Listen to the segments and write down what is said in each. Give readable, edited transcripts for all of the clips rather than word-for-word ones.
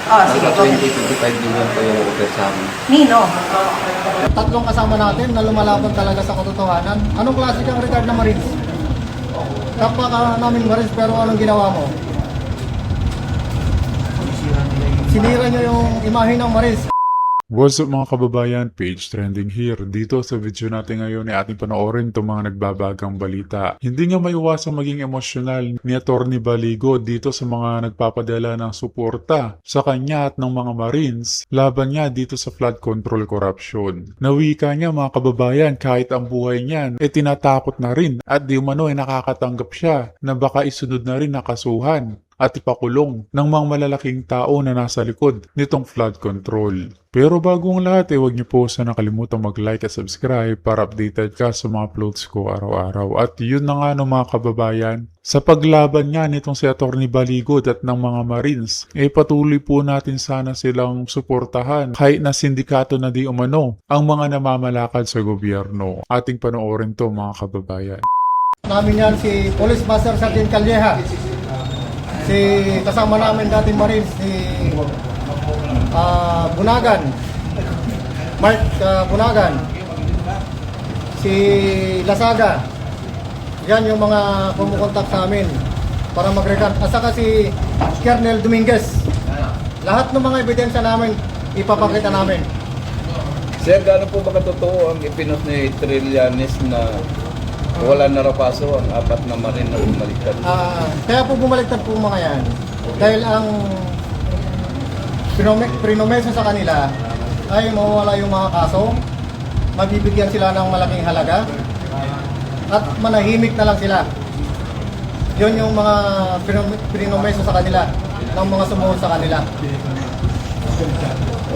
Oh, sige. Nasa 20-25 million po yung offer sa amin. Nino? Tatlong kasama natin na lumalaban talaga sa katotohanan. Anong klase kang retired na Marines? Kapwa ka namin Marines pero anong ginawa mo? Sinira nyo yung imahe ng Marines. What's up mga kababayan, page trending here. Dito sa video natin ngayon ay ating panoorin itong mga nagbabagang balita. Hindi nga maiwasang maging emosyonal ni Atty. Baligo dito sa mga nagpapadala ng suporta sa kanya at ng mga Marines laban niya dito sa flood control corruption. Nawika niya mga kababayan kahit ang buhay niyan ay tinatakot na rin at di umano ay nakakatanggap siya na baka isunod na rin na kasuhan at ipakulong ng mga malalaking tao na nasa likod nitong flood control. Pero bago ang lahat, huwag niyo po sana kalimutang mag-like at subscribe para updated ka sa mga uploads ko araw-araw. At yun na nga no mga kababayan, sa paglaban nga nitong si Atty. Baligod at ng mga Marines, patuloy po natin sana silang suportahan kahit na sindikato na di umano ang mga namamalakad sa gobyerno. Ating panoorin to mga kababayan. Namin yan si Police Master Sergeant Calleja. Si kasama namin dating Marines, si Bunagan, Mark Bunagan, si Lasaga. Yan yung mga kumukontak sa amin para mag-recant. At saka si Colonel Dominguez. Lahat ng mga ebidensya namin ipapakita namin. Sir, gaano po ba katotoo ang ipinos ni Trillanes na wala na rapaso ang apat na Marine na bumaliktad? Kaya po bumaliktad po mga yan. Dahil ang prinomesa sa kanila ay mawawala yung mga kaso, mabibigyan sila ng malaking halaga, at manahimik na lang sila. Yun yung mga prinomesa sa kanila, ng mga sumuhod sa kanila.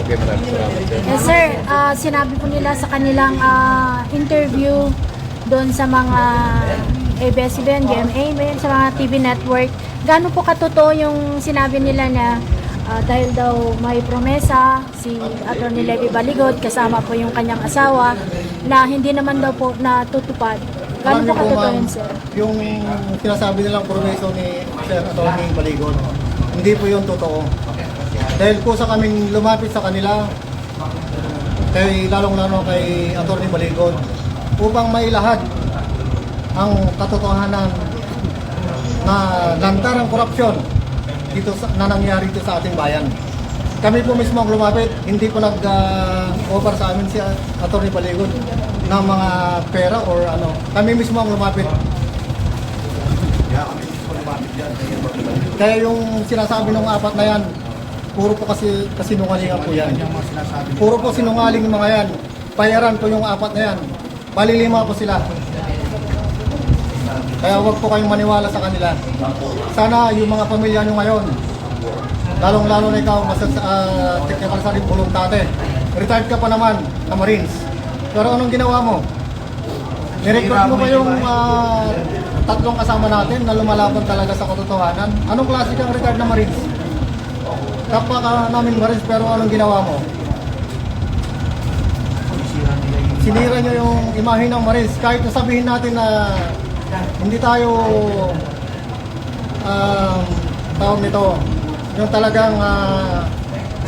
Okay, maraming salamat, sir. Yes, sir. Sinabi po nila sa kanilang interview doon sa mga ABS-CBN, GMA, sa mga TV network, gaano po katotoo yung sinabi nila na dahil daw may promesa si Atty. Levy Baligod kasama po yung kanyang asawa na hindi naman daw po natutupad. Gaano po katotoo yun, sir? Yung sinasabi nilang promeso ni Sir Atty. Baligod, hindi po yung totoo. Dahil po sa kaming lumapit sa kanila, lalong-lalo kay Atty. Baligod, upang mailahad ang katotohanan na lantarang korupsyon dito na nangyari dito sa ating bayan. Kami po mismo ang lumapit, hindi po nag-offer sa amin si Atty. Baligod ng mga pera or ano. Kami mismo ang lumapit. Kaya yung sinasabi ng apat na yan, puro po kasi sinungalingan po yan. Puro po sinungaling yung mga yan. Bayaran po yung apat na yan. Palilima po sila. Kaya huwag po kayong maniwala sa kanila. Sana yung mga pamilya nyo ngayon, lalong-lalo na ikaw, technical sa rin voluntate. Retired ka pa naman na Marines. Pero anong ginawa mo? Nirecruit mo ba yung tatlong kasama natin na lumalaban talaga sa katotohanan? Anong klase kang retired na Marines? Kapwa ka namin Marines pero anong ginawa mo? Sinira nyo yung imahe ng Marines. Kahit nasabihin natin na hindi tayo tawag nito, yung talagang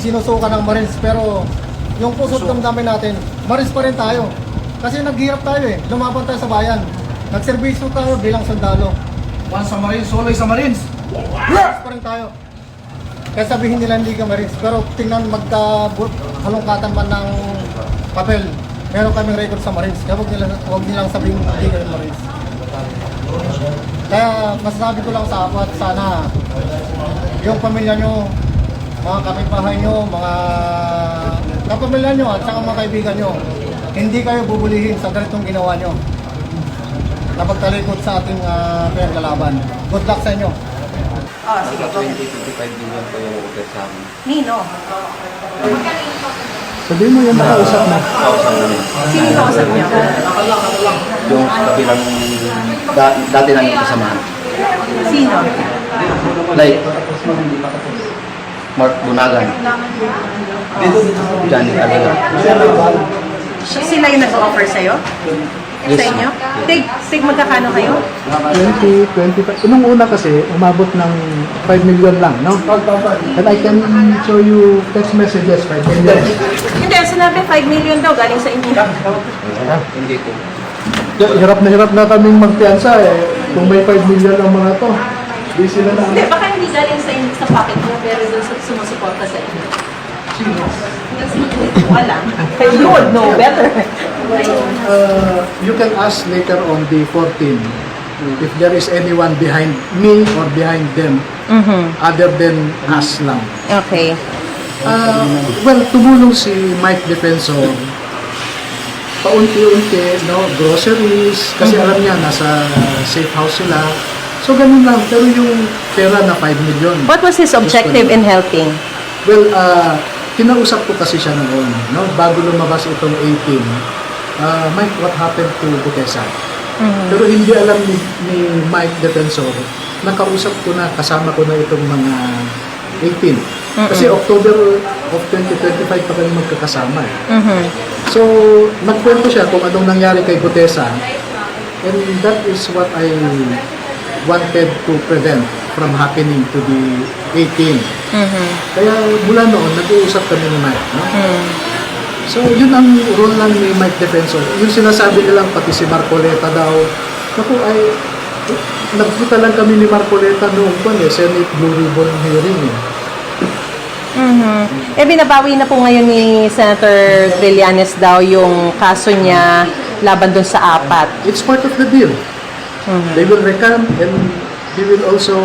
sinusuka ng Marines, pero yung puso't damdamin natin, Marines pa rin tayo. Kasi naghirap tayo lumaban tayo sa bayan. Nagserbisyo tayo bilang sundalo. Once sa Marines, always sa Marines. Marines pa rin tayo. Kaya sabihin nila hindi ka Marines, pero tingnan magka-halongkatan man ng papel. Meron kaming record sa Marines, kaya huwag nilang sabihin hindi kami Marines. Kaya masasabi ko lang sa apat, sana yung pamilya nyo, mga kapitbahay nyo, mga kapamilya nyo at saka mga kaibigan nyo, hindi kayo bubulihin sa ganitong ginawa nyo na pagtalikod sa ating pinaglalaban. Good luck sa inyo. Oh, sige. Nasa 20-25 million po yung offer sa amin. Nino? Sabihin mo yung nakausap na. Kausap namin. Sino yung kausap niyo? Yung kabilang dati namin kasamahan. Sino? Like, Mark Bunagan. Johnny Aguilar. Sila yung nag-offer sa'yo? Yes, sa inyo? ma'am. Tig magkakano kayo? 20, 25. Nung una kasi, umabot ng 5 million lang, no? And I can show you text messages, 5 million. Hindi, sinabi 5 million daw galing sa inyo. Hindi ko. Hirap na kaming magpiansa eh. Kung may 5 million ang mga to, di sila na. Hindi, baka hindi galing sa inyo sa pocket niya, pero doon sa sumusuporta sa inyo. Wala. You would know better. You can ask later on the 14 if there is anyone behind me or behind them other than us lang. Okay. Well, tumulong si Mike Defensor paunti-unti, no, groceries, kasi alam niya, nasa safe house sila. So, ganun lang. Pero yung pera na 5 million. What was his objective in helping? Well, kinausap ko kasi siya noon, no, bago lumabas itong 18. Mike, what happened to Butesa? Pero hindi alam ni Mike Defensor, nakausap ko na, kasama ko na itong mga 18. Kasi October of 2025 pa kami magkakasama. So, nagkwento siya kung anong nangyari kay Butesa, and that is what I wanted to prevent from happening to the 18. Kaya mula noon, nag-uusap kami ni Mike. No? So, yun ang role lang ni Mike Defensor. Yung sinasabi nilang pati si Marcoleta daw, naku ay, nagpunta lang kami ni Marcoleta noong Senate Blue Ribbon hearing. Eh, binabawi na po ngayon ni Senator Trillanes daw yung kaso niya laban dun sa 4. It's part of the deal. They will recant and he will also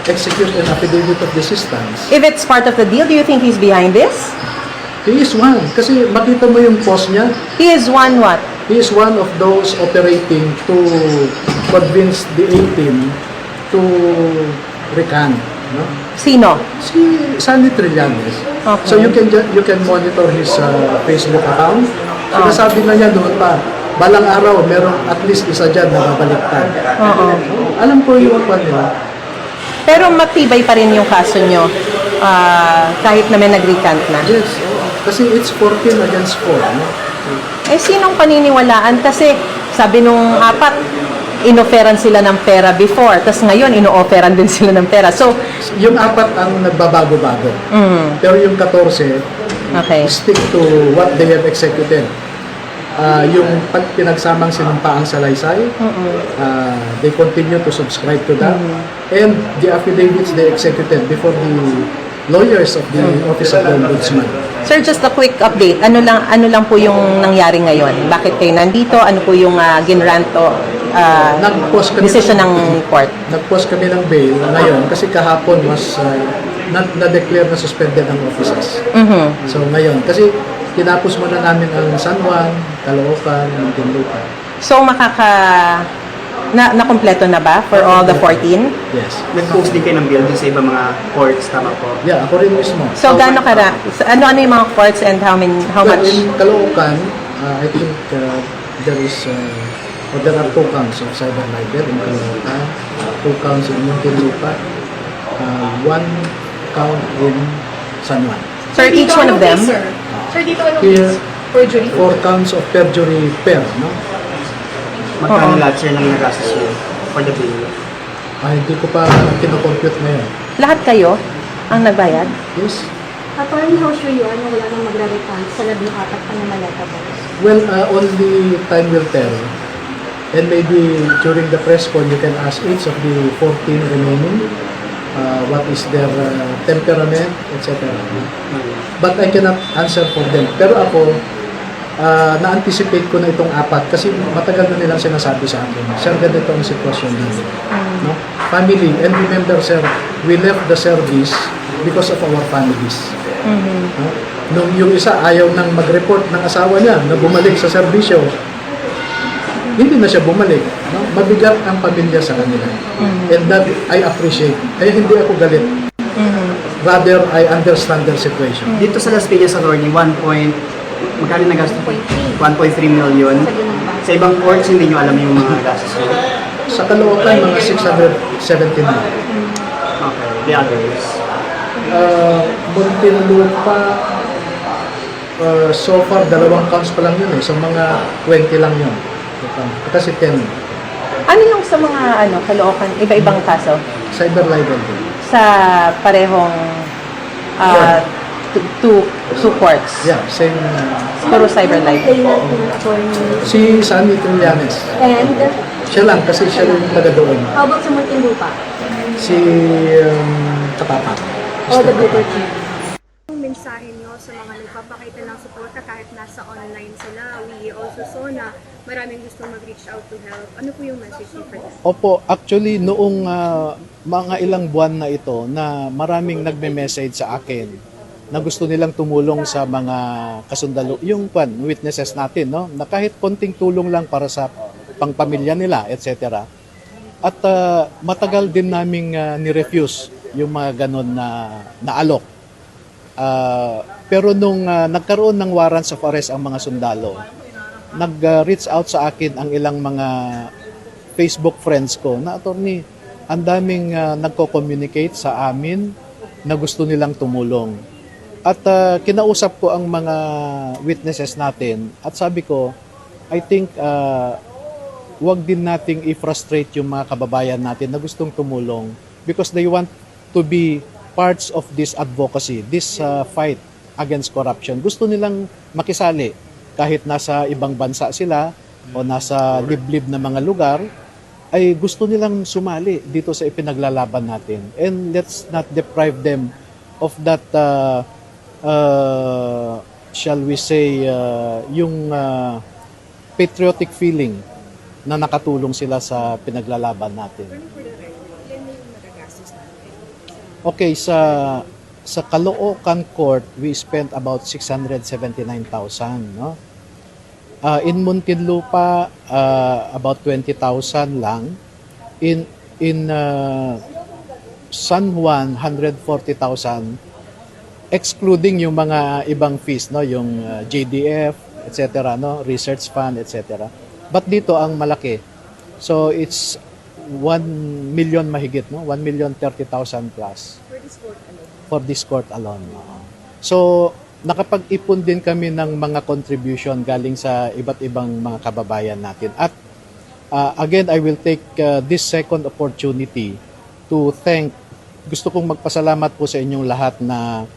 execute an affidavit of desistance. If it's part of the deal, do you think he's behind this? He is one. Kasi makita mo yung post niya. He is one what? He is one of those operating to convince the 18 to recant. No? Sino? Si Sandy Trillanes. Okay. So you can monitor his Facebook account. Sinasabi na niya doon pa, balang araw, merong at least isa dyan na babaliktad. Alam ko yung nila. Pero matibay pa rin yung kaso nyo kahit na may nag-recant na. Yes, kasi it's 14 against 4. No? Eh, sinong paniniwalaan? Kasi sabi nung 4, inoferan sila ng pera before. Tapos ngayon, ino-offeran din sila ng pera. So, Yung 4 ang nagbabago-bago. Pero yung 14, okay. stick to what they have executed. Yung pag pinagsamang sinumpaang salaysay, they continue to subscribe to that. And the affidavits they executed before the lawyers of the Office of the Ombudsman. Sir, just a quick update. Ano lang po yung nangyari ngayon? Bakit kayo nandito? Ano po yung ginrant o Nag-post kami decision ng court? Nag-post kami ng bail ngayon kasi kahapon was na-declare na suspended ang offices. So ngayon, kasi tinapos muna namin ang San Juan, Caloocan, Muntinlupa. So, na-kompleto na ba for all the 14? Yes. Nag-post din kayo ng bill dun sa ibang mga courts, tama po? Yeah, ako rin mismo. So, gaano ano yung mga courts and how Well, much? in Caloocan, I think there are 2 counts of cyber libel in Caloocan, 2 counts in Muntinlupa, 1 count in San Juan. Sir, each one of them? Sir, dito ano Here, 4 counts of perjury pair, no? Magkano lahat sir ng nagastos yun for the bill? Hindi ko pa kinocompute ngayon. Lahat kayo ang nagbayad? Yes. Attorney, how sure you are na wala nang magre-recant sa 14 pa na maleta po? Well, only time will tell. And maybe during the press con, you can ask each of the 14 remaining what is their temperament, etc. But I cannot answer for them. Pero ako, na-anticipate ko na itong 4 kasi matagal na nilang sinasabi sa akin, sir, ganito ang sitwasyon dito. No? Family. And remember, sir, we left the service because of our families. No? Nung yung isa ayaw nang mag-report ng asawa niya na bumalik sa serbisyo, hindi na siya bumalik. No? Mabigat ang pamilya sa kanila. And that I appreciate. Kaya hindi ako galit. Rather, I understand their situation. Dito sa Las Piñas Authority, magkano nagastos po? 1.3 million. Sa ibang courts, hindi nyo alam yung mga gastos nyo. Sa Caloocan, mga 679. Okay, the others. Muntinlupa, so far, 2 counts pa lang yun eh. So, mga 20 lang yun. Kasi 10, Ano yung sa mga Caloocan, iba-ibang kaso? cyber libel din. Sa parehong two courts? Yeah, same. Puro cyber libel. Si Sandy Trillanes. And Siya lang, kasi siya yung taga doon. how about sa Muntinlupa? Si Katapa. O the Booker Team? Ang mensahe nyo sa mga nagpapakita ng suporta kahit nasa online sila? We also saw na maraming gusto mag-reach out to help. Ano po yung message niyo for this? Opo, actually noong mga ilang buwan na ito na maraming nagme-message sa akin na gusto nilang tumulong sa mga kasundalo, yung witnesses natin, no? Na kahit konting tulong lang para sa pangpamilya nila, etc. At matagal din naming ni-refuse yung mga ganon na alok. Pero nung nagkaroon ng warrants of arrest ang mga sundalo, nag-reach out sa akin ang ilang mga Facebook friends ko na, attorney, ang daming nagko-communicate sa amin na gusto nilang tumulong. At kinausap ko ang mga witnesses natin at sabi ko, I think wag din nating i-frustrate yung mga kababayan natin na gustong tumulong because they want to be parts of this advocacy, this fight against corruption. Gusto nilang makisali kahit nasa ibang bansa sila o nasa liblib na mga lugar, ay gusto nilang sumali dito sa ipinaglalaban natin. And let's not deprive them of that, shall we say, yung patriotic feeling na nakatulong sila sa pinaglalaban natin. Okay, sa Caloocan Court, we spent about 679,000, no? In Muntinlupa, about 20,000 lang. In San Juan, 140,000, excluding yung mga ibang fees, no, yung JDF, etc., no, research fund, etc. But dito ang malaki. So it's 1 million mahigit, no? 1,030,000 plus. For this court alone. So nakapag-ipon din kami ng mga contribution galing sa iba't ibang mga kababayan natin. At again, I will take this second opportunity to thank, gusto kong magpasalamat po sa inyong lahat na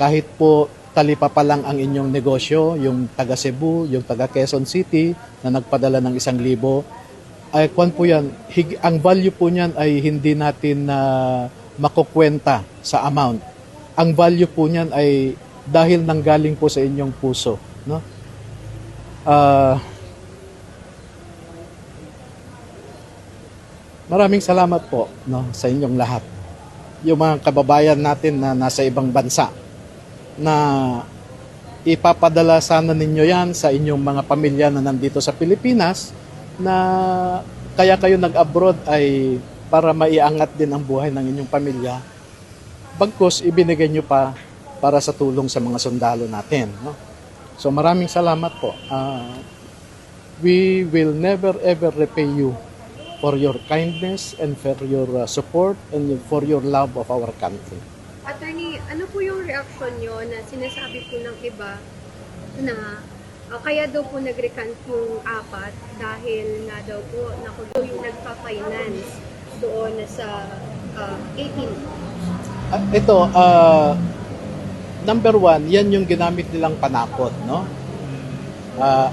kahit po talipa pa lang ang inyong negosyo, yung taga Cebu, yung taga Quezon City na nagpadala ng 1,000, ay kwan po yan, ang value po niyan ay hindi natin makukwenta sa amount. Ang value po niyan ay dahil nanggaling po sa inyong puso, no? Maraming salamat po, no, sa inyong lahat. Yung mga kababayan natin na nasa ibang bansa, na ipapadala sana ninyo yan sa inyong mga pamilya na nandito sa Pilipinas, na kaya kayo nag-abroad ay para maiangat din ang buhay ng inyong pamilya. Bagkus, ibinigay nyo pa para sa tulong sa mga sundalo natin, no? So maraming salamat po. We will never ever repay you for your kindness and for your support and for your love of our country. Attorney, ano po yung reaction nyo na sinasabi po ng iba na kaya daw po nag-recant yung 4 dahil nga daw po yung nagpa-finance doon sa 18? Ito, number 1, yan yung ginamit nilang panakot, no?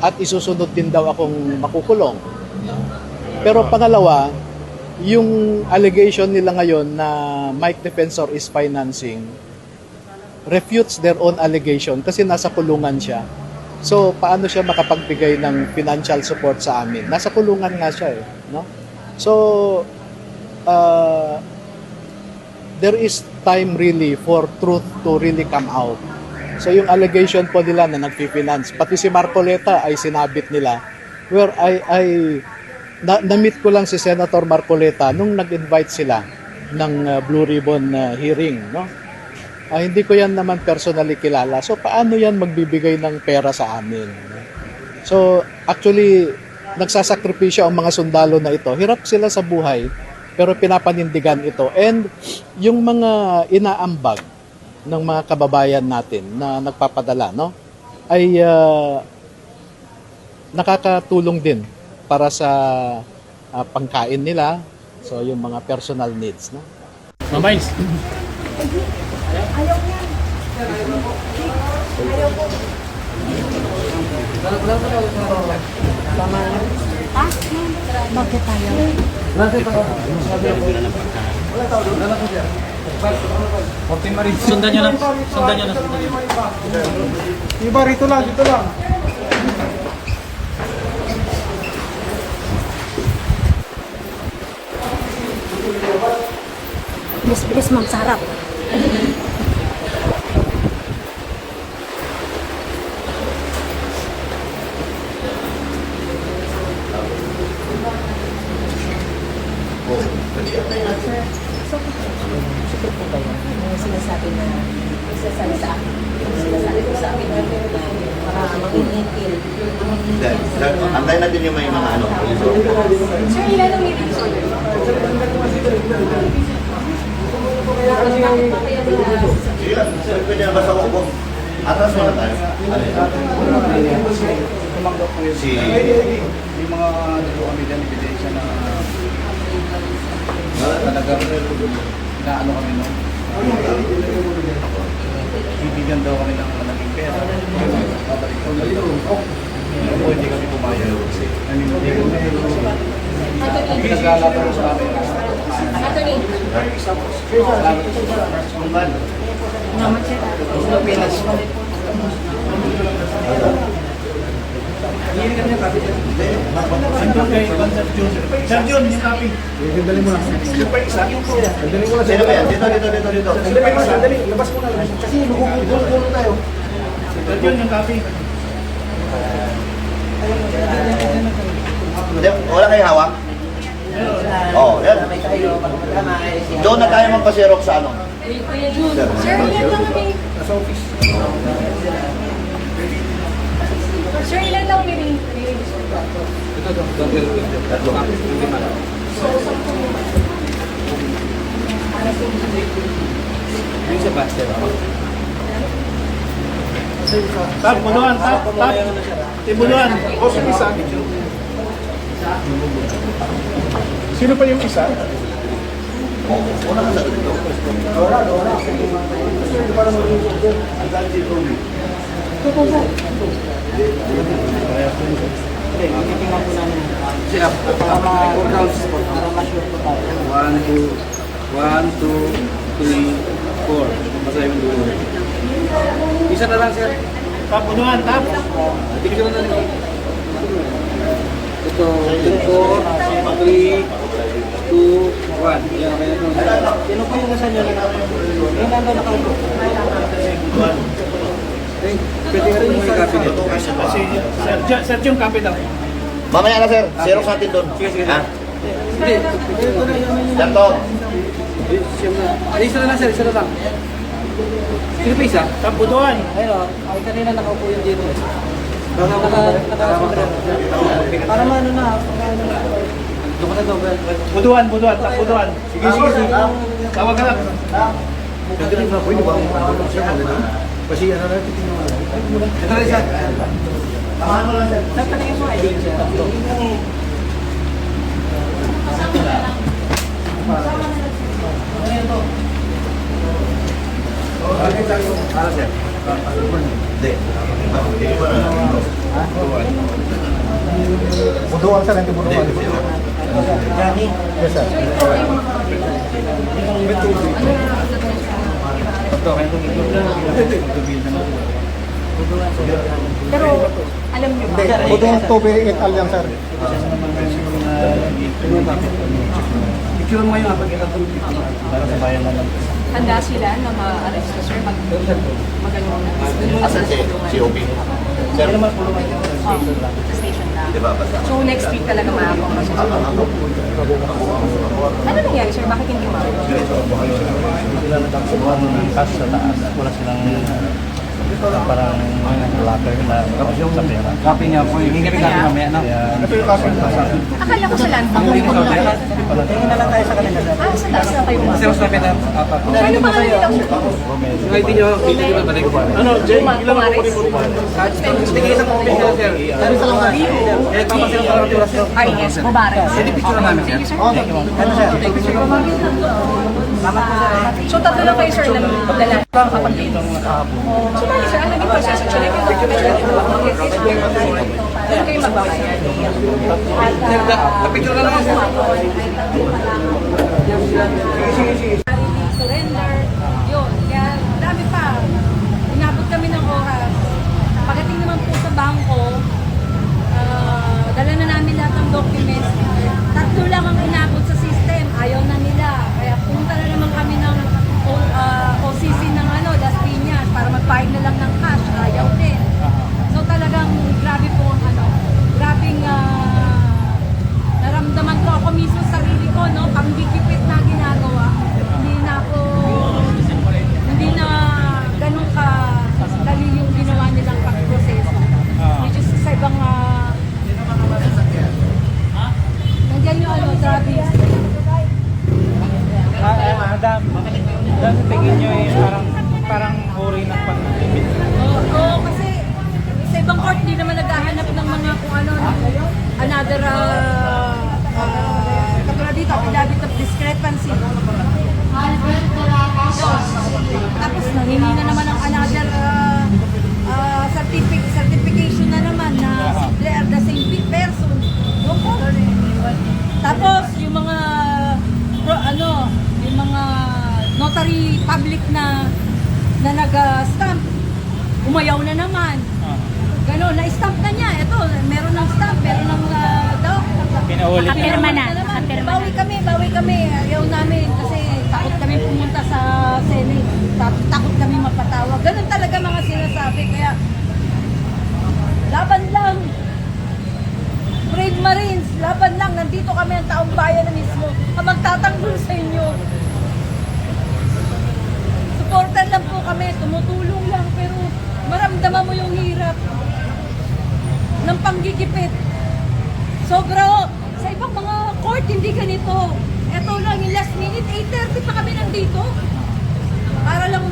At isusunod din daw akong makukulong. Pero pangalawa, yung allegation nila ngayon na Mike Defensor is financing refutes their own allegation kasi nasa kulungan siya. So, paano siya makapagbigay ng financial support sa amin? Nasa kulungan nga siya, eh, no? So, there is time really for truth to really come out. So, yung allegation po nila na nag-finance, pati si Marcoleta ay sinabit nila, where na-meet ko lang si Senator Marcoleta nung nag-invite sila ng Blue Ribbon hearing, no? Hindi ko yan naman personally kilala. So, paano yan magbibigay ng pera sa amin? So, actually, nagsasakripisyo ang mga sundalo na ito. Hirap sila sa buhay, pero pinapanindigan ito. And yung mga inaambag ng mga kababayan natin na nagpapadala, no, ay nakakatulong din para sa pangkain nila. So yung mga personal needs, no? Mamays. Bakit tayo? Sundan nyo na. Sundan nyo na. Iba, rito lang, dito lang. Bilis-bilis ma'am, sa harap. Sinasabi na sinasabi sa akin. Sinasabi ko sa akin para mag-intil. Antayin natin yung may mga ano. Sir, ilan ang meeting order? Sige lang, pwede na basta ko. Atras mo na tayo. Si... Yung mga dito kami dyan, ebidensya na talagang inaano kami no. Bibigyan daw kami ng malaking pera. Babalik ko na ito. Pero hindi kami pumayag. Pinaglalataw sa amin. Sir John, yung copy. Dali mo na. Dali mo na. Sino ba yan? Dito. Dali, labas mo na. Kasi gulo tayo. Sir John, yung copy. Hindi, wala kayo hawak? Oo, yan. Doon na tayo magpasirok sa ano. Sir, ilan lang may... Nasa office. Sir, ilan lang may release? Tap, buluan, tap. Tibuluan. O, sino isa? Sino pa yung isa? One, two, three, four. Basahin mo dulu. Isa na lang, sir. Tap, unuhan, tap. Tigil na lang. Ito, 4, 3, 2, 1. Yan, kaya ito. Sino po yung nasa nyo? Yung nandun nakaupo. Pwede ka rin yung copy nito. Sir, yung copy daw. Mamaya na sir, xerox natin doon. Sige. Ha? Hindi. Sir Tom. Isa na lang, sir. Isa na lang. Sino pa isa? Tambuduan. Ayun o. Ay, kanina nakaupo yung dito. Para maano na. Buduan. Buduan. Sige. Tawag ka lang. Pwede ba? Kasi ano na, titignan mo. Ito na isa. Tamahan mo lang sir. Nagpatingin mo ID siya. Para sir. Hindi. Hindi ko na. Buduan sir, hindi buduan. Yes sir. Pero, alam niyo ba? Buduan Tobe et al. Yan sir. Picture mo yung apag-itatong para sa bayan na lang. Handa sila na ma-arresto, sir, mag-ano na. Asan si OP? Sir, Sa station na. di ba basta? So, next week talaga maakong masusunod. Ano nangyari, sir? Bakit hindi Sila nagkakasuhan ng cash sa taas. Wala silang parang locker na sa pera. Copy niya po, hindi kami copy mamaya, no? Ito yung copy. Akala ko sa land bank. Tingin na lang tayo sa kanila. Sa taas na kayo. Kasi mas namin ang apat. Ano pa kayo nilang Yung ID nyo, hindi nyo na balik. Ano, Jay, ilang ako po rin po. Tingin isang copy nyo, sir. Eh, tama sila sa oras nyo. Ay, yes, Mubarak. Hindi picture na namin, sir. Okay. Ano, sir? So, tatlo lang kayo, sir, ng dala. Kapag dito. So, bali, sir, ang naging process, actually, yung doon kayo magbabayad. Picture na naman, sir. Surrender. Yun. Kaya dami pa. Inabot kami ng oras. Pagdating naman po sa bangko, dala na namin lahat ng documents. Tatlo lang ang inabot sa system. Ayaw na nila. Kaya punta na naman kami ng OCC ng Las Piñas para magbayad na lang ng cash. Ayaw din. So talagang grabe po ang grabing naramdaman ko ako mismo sa sarili ko, no? Panggigipit na ginagawa. Hindi na ganun ka dali yung ginawa nilang pag-proseso. Which is sa ibang nandiyan yung Travis. Madam, tingin nyo parang uri ng pang-limit. Oo, kasi sa ibang court, di naman naghahanap ng mga kung ano, another, katulad dito, affidavit of discrepancy. Tapos, nangingi na naman ang another certification na naman na they are the same person. Tapos, yung mga, yung mga notary public na nag-stamp, umayaw na naman. Gano'n, na-stamp na niya. Ito, meron ng stamp, meron ng Pinaulit na. Kapirma na. Bawi kami. Ayaw namin kasi takot kami pumunta sa Senate. Takot kami mapatawag. Ganun talaga mga sinasabi. Kaya, laban lang. Brave Marines, laban lang. Nandito kami ang taong bayan na mismo. Ang magtatanggol sa inyo. Supporter lang po kami. Tumutulong lang. Pero maramdaman mo yung hirap ng panggigipit. Sobra. Sa ibang mga court, hindi ganito. Ito lang, yung last minute, 8:30 pa kami nandito. Para lang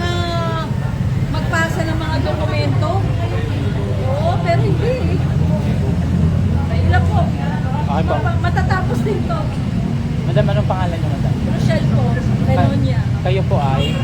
magpasa ng mga dokumento. Oo, pero hindi. Wala po. Okay po. Matatapos din to. Madam, anong pangalan nyo, madam? Rochelle po, Renonia. Kayo po ay?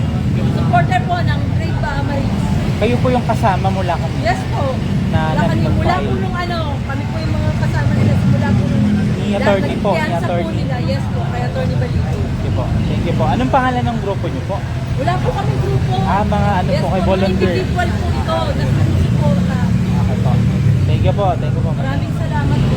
Supporter po ng Brave Marines. Kayo po yung kasama mula kami. Yes po. Mula po nung kami po yung mga kasama nila mula po nung Ni attorney po, ni Piyansa po attorney. nila. Yes po, kay attorney Balido. Thank you po. Thank you po. Anong pangalan ng grupo nyo po? Wala po kami grupo. Mga ano Yes po, kay mga volunteer. individual po ito na sumusuporta. Okay po. Thank you po. Thank you po. Maraming salamat po.